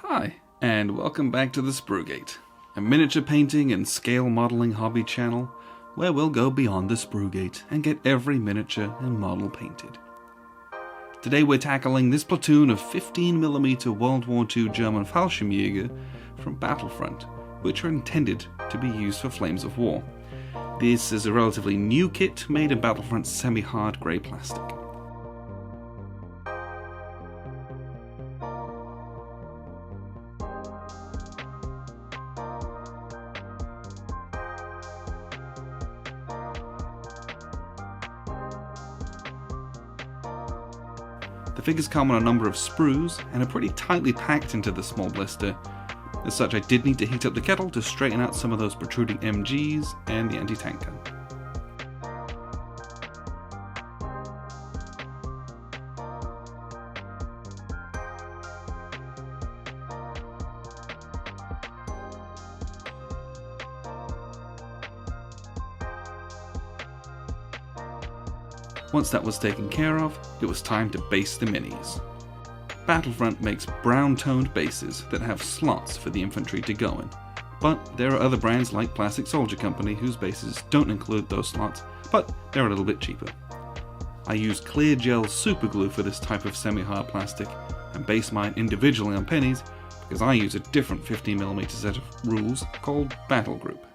Hi, and welcome back to the Spruegate, a miniature painting and scale modeling hobby channel where we'll go beyond the Spruegate and get every miniature and model painted. Today we're tackling this platoon of 15mm World War II German Fallschirmjaeger from Battlefront, which are intended to be used for Flames of War. This is a relatively new kit made in Battlefront's semi-hard grey plastic. The figures come on a number of sprues and are pretty tightly packed into the small blister. As such, I did need to heat up the kettle to straighten out some of those protruding MGs and the anti-tank gun. Once that was taken care of, it was time to base the minis. Battlefront makes brown-toned bases that have slots for the infantry to go in, but there are other brands like Plastic Soldier Company whose bases don't include those slots, but they're a little bit cheaper. I use clear gel superglue for this type of semi-hard plastic and base mine individually on pennies because I use a different 15mm set of rules called Battle Group.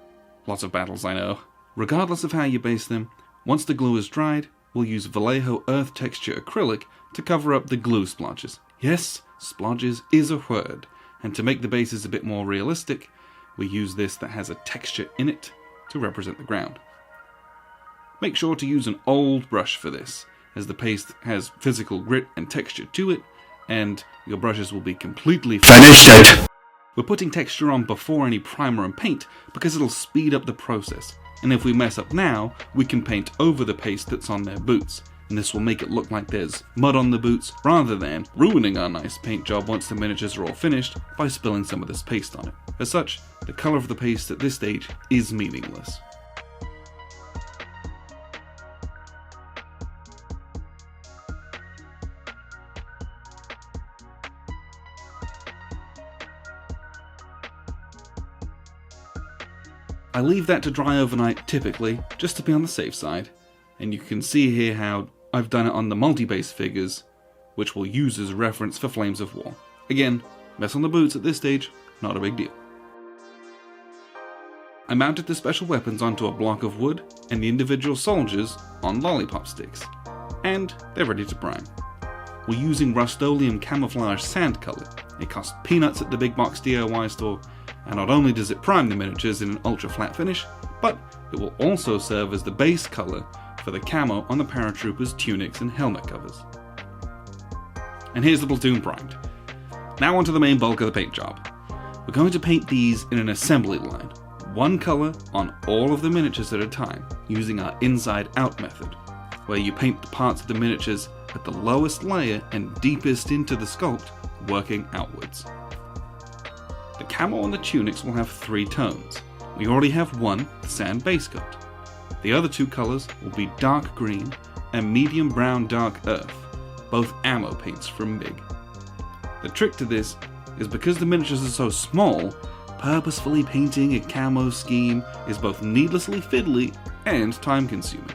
Lots of battles, I know. Regardless of how you base them, once the glue is dried, we'll use Vallejo Earth Texture Acrylic to cover up the glue splotches. Yes, splodges is a word, and to make the bases a bit more realistic, we use this that has a texture in it to represent the ground. Make sure to use an old brush for this, as the paste has physical grit and texture to it, and your brushes will be completely finished out. We're putting texture on before any primer and paint because it'll speed up the process. And if we mess up now, we can paint over the paste that's on their boots, and this will make it look like there's mud on the boots, rather than ruining our nice paint job once the miniatures are all finished by spilling some of this paste on it. As such, the colour of the paste at this stage is meaningless. I leave that to dry overnight typically, just to be on the safe side, and you can see here how I've done it on the multi-base figures, which we'll use as a reference for Flames of War. Again, mess on the boots at this stage, not a big deal. I mounted the special weapons onto a block of wood and the individual soldiers on lollipop sticks, and they're ready to prime. We're using Rust-Oleum camouflage sand color. It costs peanuts at the big box DIY store, and not only does it prime the miniatures in an ultra flat finish, but it will also serve as the base color for the camo on the paratroopers' tunics and helmet covers. And here's the platoon primed. Now onto the main bulk of the paint job. We're going to paint these in an assembly line, one color on all of the miniatures at a time, using our inside-out method, where you paint the parts of the miniatures at the lowest layer and deepest into the sculpt, working outwards. The camo on the tunics will have 3 tones. We already have one, the sand base coat. The other 2 colors will be dark green and medium brown dark earth, both ammo paints from MiG. The trick to this is because the miniatures are so small, purposefully painting a camo scheme is both needlessly fiddly and time consuming.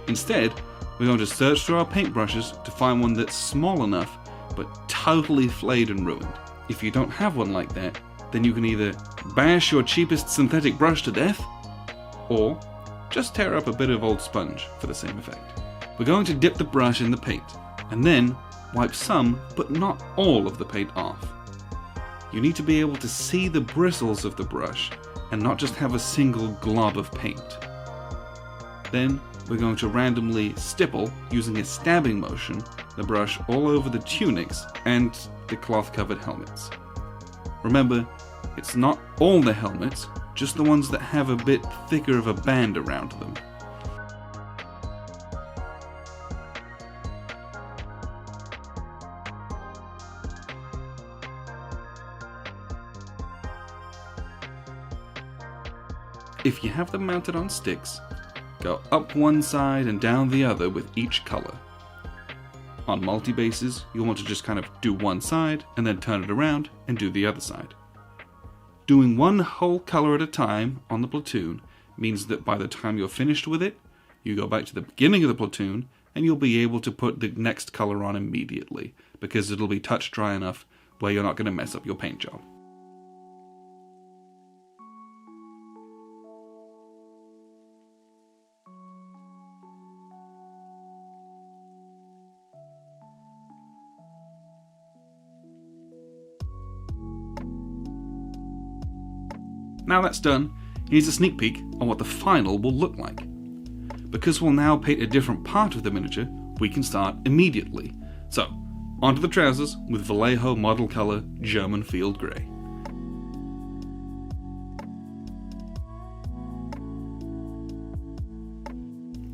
Instead, we're going to search through our paintbrushes to find one that's small enough but totally flayed and ruined. If you don't have one like that, then you can either bash your cheapest synthetic brush to death, or just tear up a bit of old sponge for the same effect. We're going to dip the brush in the paint, and then wipe some, but not all of the paint off. You need to be able to see the bristles of the brush, and not just have a single glob of paint. Then, we're going to randomly stipple, using a stabbing motion, the brush all over the tunics and the cloth-covered helmets. Remember, it's not all the helmets, just the ones that have a bit thicker of a band around them. If you have them mounted on sticks, go up one side and down the other with each color. On multi-bases, you'll want to just kind of do one side, and then turn it around and do the other side. Doing one whole color at a time on the platoon means that by the time you're finished with it, you go back to the beginning of the platoon, and you'll be able to put the next color on immediately, because it'll be touch dry enough where you're not going to mess up your paint job. Now that's done, here's a sneak peek on what the final will look like. Because we'll now paint a different part of the miniature, we can start immediately. So, onto the trousers with Vallejo model colour German Field Grey.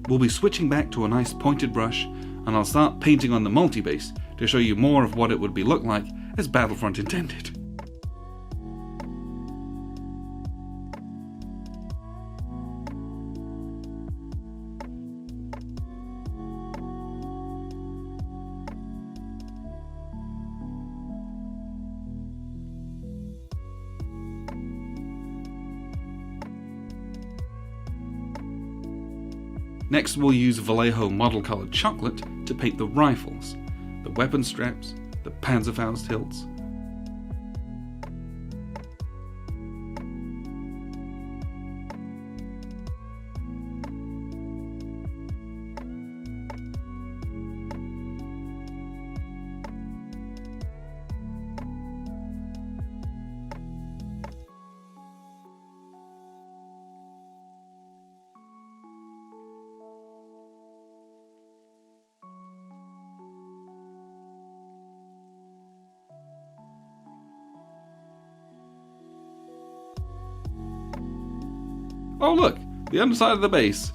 We'll be switching back to a nice pointed brush, and I'll start painting on the multi-base to show you more of what it would be look like as Battlefront intended. Next we'll use Vallejo model coloured chocolate to paint the rifles, the weapon straps, the Panzerfaust hilts. Oh look, the underside of the base.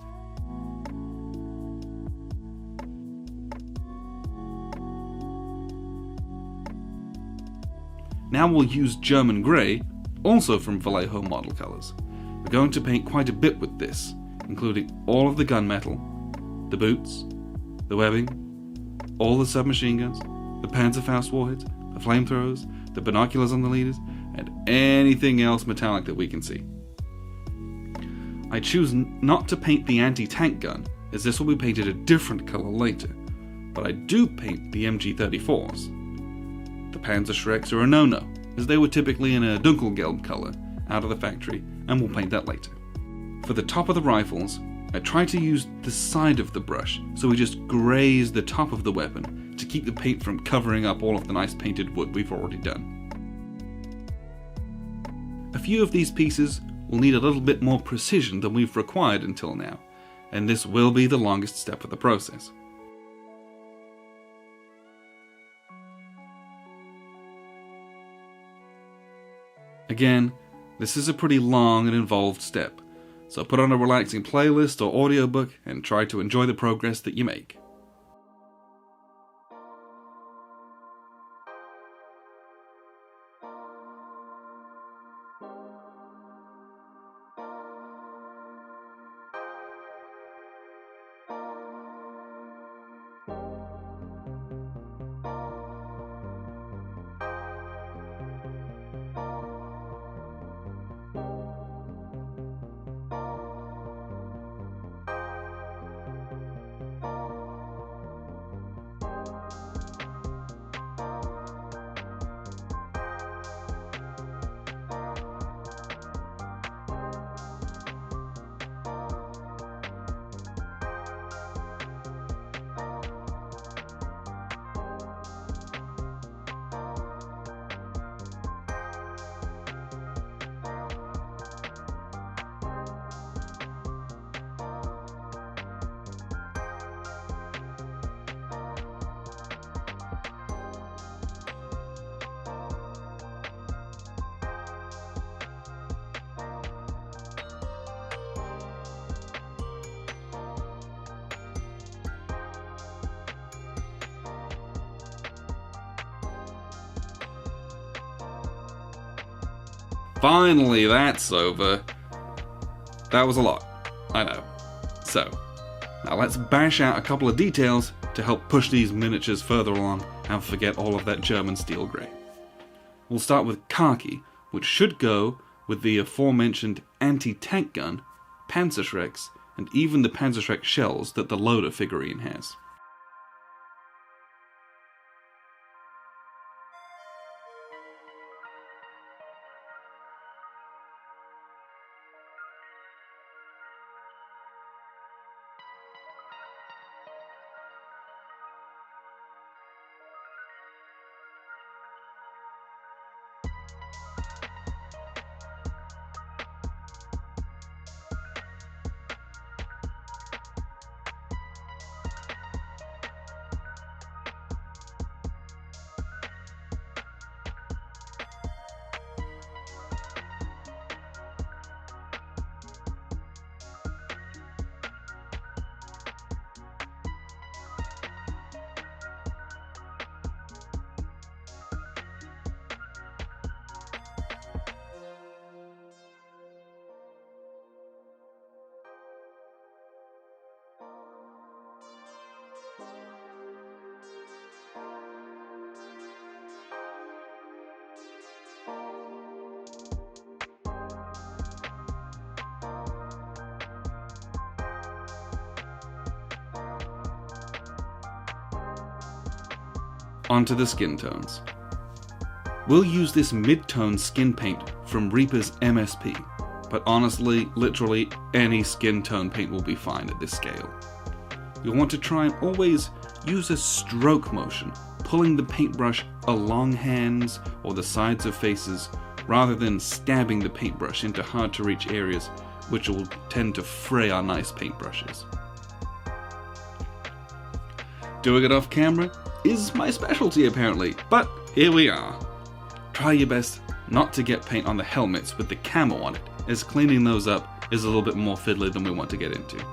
Now we'll use German Grey, also from Vallejo model colours. We're going to paint quite a bit with this, including all of the gunmetal, the boots, the webbing, all the submachine guns, the Panzerfaust warheads, the flamethrowers, the binoculars on the leaders, and anything else metallic that we can see. I choose not to paint the anti-tank gun, as this will be painted a different colour later, but I do paint the MG34s. The Panzerschrecks are a no-no, as they were typically in a Dunkelgelb colour out of the factory, and we'll paint that later. For the top of the rifles, I try to use the side of the brush, so we just graze the top of the weapon to keep the paint from covering up all of the nice painted wood we've already done. A few of these pieces will need a little bit more precision than we've required until now, and this will be the longest step of the process. Again, this is a pretty long and involved step, so put on a relaxing playlist or audiobook and try to enjoy the progress that you make. Finally, that's over. That was a lot, I know. So, now let's bash out a couple of details to help push these miniatures further along and forget all of that German steel grey. We'll start with khaki, which should go with the aforementioned anti-tank gun, Panzerschrecks, and even the Panzerschreck shells that the loader figurine has. Onto the skin tones. We'll use this mid-tone skin paint from Reaper's MSP, but honestly, literally any skin tone paint will be fine at this scale. You'll want to try and always use a stroke motion, pulling the paintbrush along hands or the sides of faces, rather than stabbing the paintbrush into hard-to-reach areas, which will tend to fray our nice paintbrushes. Doing it off camera is my specialty apparently, but here we are. Try your best not to get paint on the helmets with the camo on it, as cleaning those up is a little bit more fiddly than we want to get into.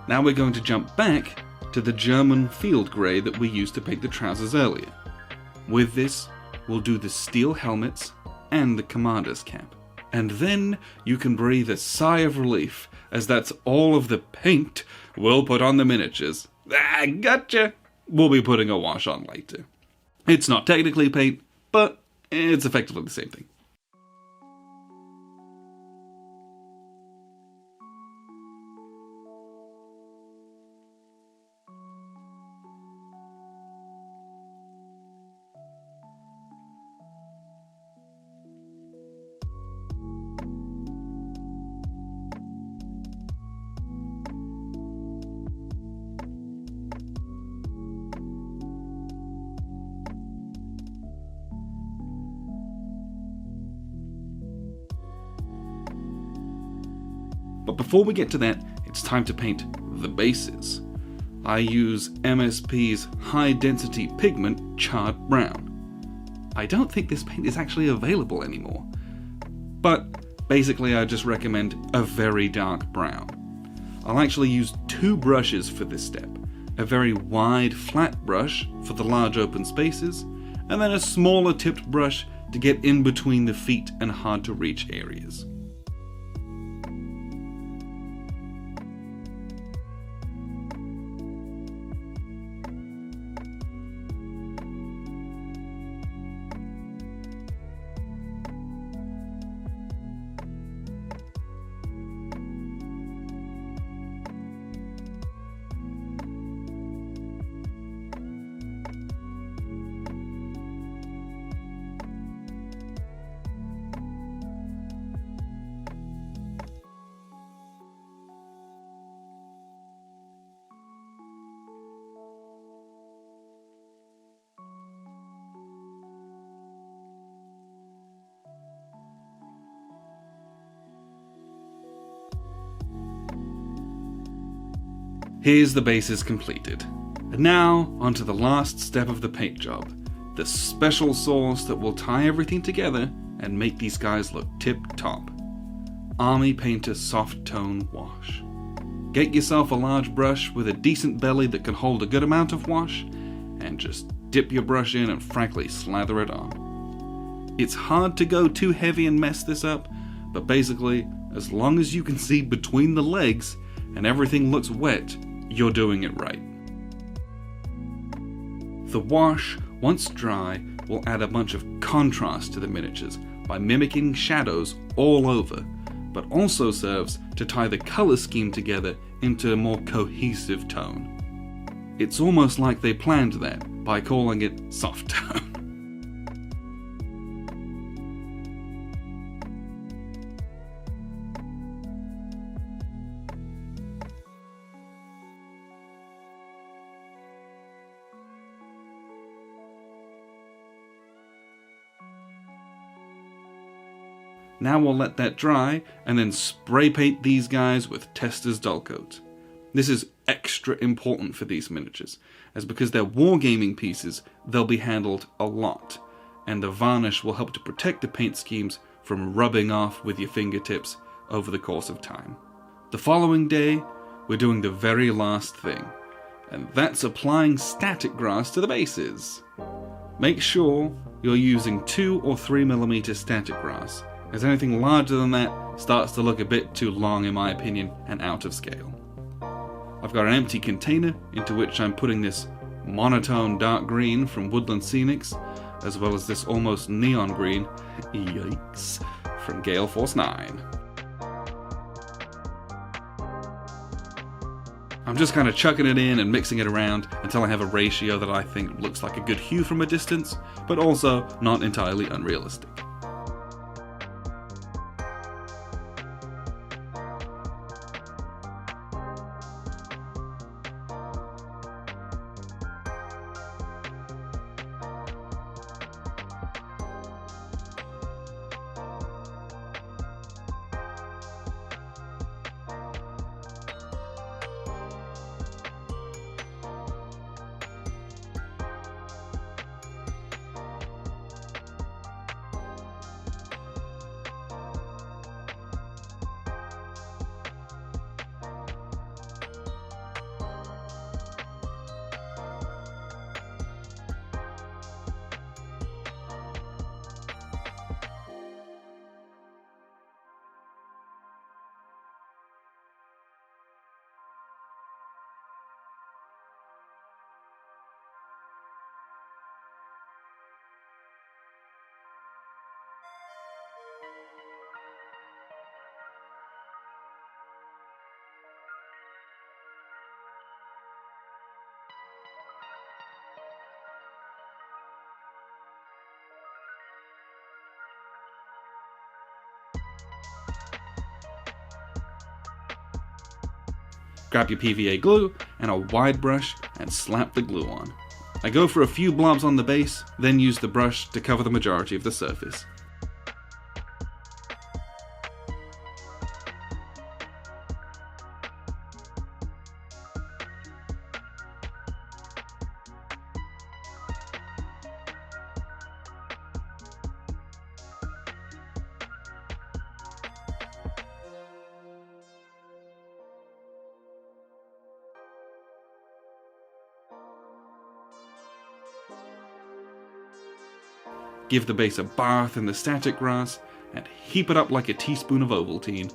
Now we're going to jump back to the German field grey that we used to paint the trousers earlier. With this, we'll do the steel helmets and the commander's cap. And then you can breathe a sigh of relief, as that's all of the paint we'll put on the miniatures. Ah, gotcha! We'll be putting a wash on later. It's not technically paint, but it's effectively the same thing. But before we get to that, it's time to paint the bases. I use MSP's high density pigment charred brown. I don't think this paint is actually available anymore, but basically I just recommend a very dark brown. I'll actually use two brushes for this step, a very wide flat brush for the large open spaces, and then a smaller tipped brush to get in between the feet and hard to reach areas. Here's the bases completed. And now, onto the last step of the paint job. The special sauce that will tie everything together and make these guys look tip-top. Army Painter Soft Tone Wash. Get yourself a large brush with a decent belly that can hold a good amount of wash, and just dip your brush in and frankly slather it on. It's hard to go too heavy and mess this up, but basically, as long as you can see between the legs and everything looks wet, you're doing it right. The wash, once dry, will add a bunch of contrast to the miniatures by mimicking shadows all over, but also serves to tie the color scheme together into a more cohesive tone. It's almost like they planned that by calling it soft tone. Now we'll let that dry and then spray paint these guys with Tester's Dull Coat. This is extra important for these miniatures, as because they're wargaming pieces, they'll be handled a lot, and the varnish will help to protect the paint schemes from rubbing off with your fingertips over the course of time. The following day, we're doing the very last thing, and that's applying static grass to the bases. Make sure you're using 2 or 3mm static grass, as anything larger than that starts to look a bit too long in my opinion and out of scale. I've got an empty container into which I'm putting this monotone dark green from Woodland Scenics, as well as this almost neon green, yikes, from Gale Force 9. I'm just kind of chucking it in and mixing it around until I have a ratio that I think looks like a good hue from a distance, but also not entirely unrealistic. Grab your PVA glue and a wide brush and slap the glue on. I go for a few blobs on the base, then use the brush to cover the majority of the surface. Give the base a bath in the static grass, and heap it up like a teaspoon of Ovaltine.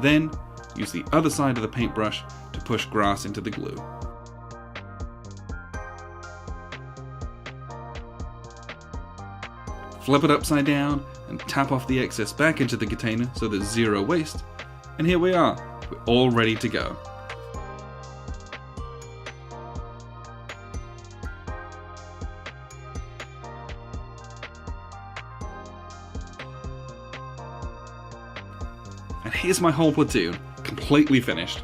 Then, use the other side of the paintbrush to push grass into the glue. Flip it upside down and tap off the excess back into the container so there's zero waste. And here we are, we're all ready to go. And here's my whole platoon, completely finished.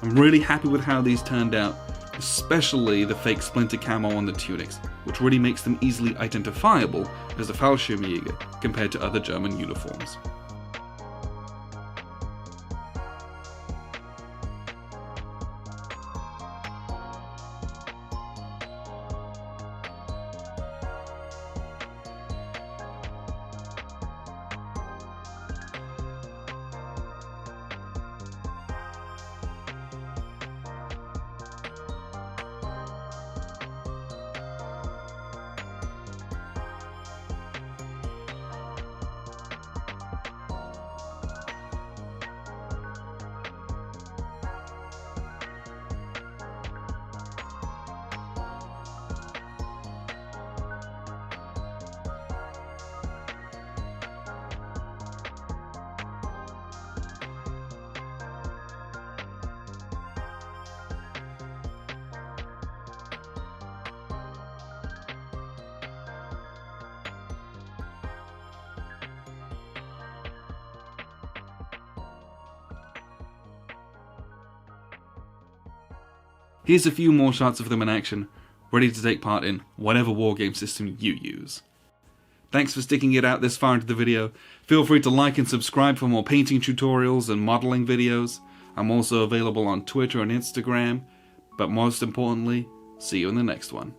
I'm really happy with how these turned out, especially the fake splinter camo on the tunics, which really makes them easily identifiable as a Fallschirmjaeger compared to other German uniforms. Here's a few more shots of them in action, ready to take part in whatever wargame system you use. Thanks for sticking it out this far into the video. Feel free to like and subscribe for more painting tutorials and modeling videos. I'm also available on Twitter and Instagram, but most importantly, see you in the next one.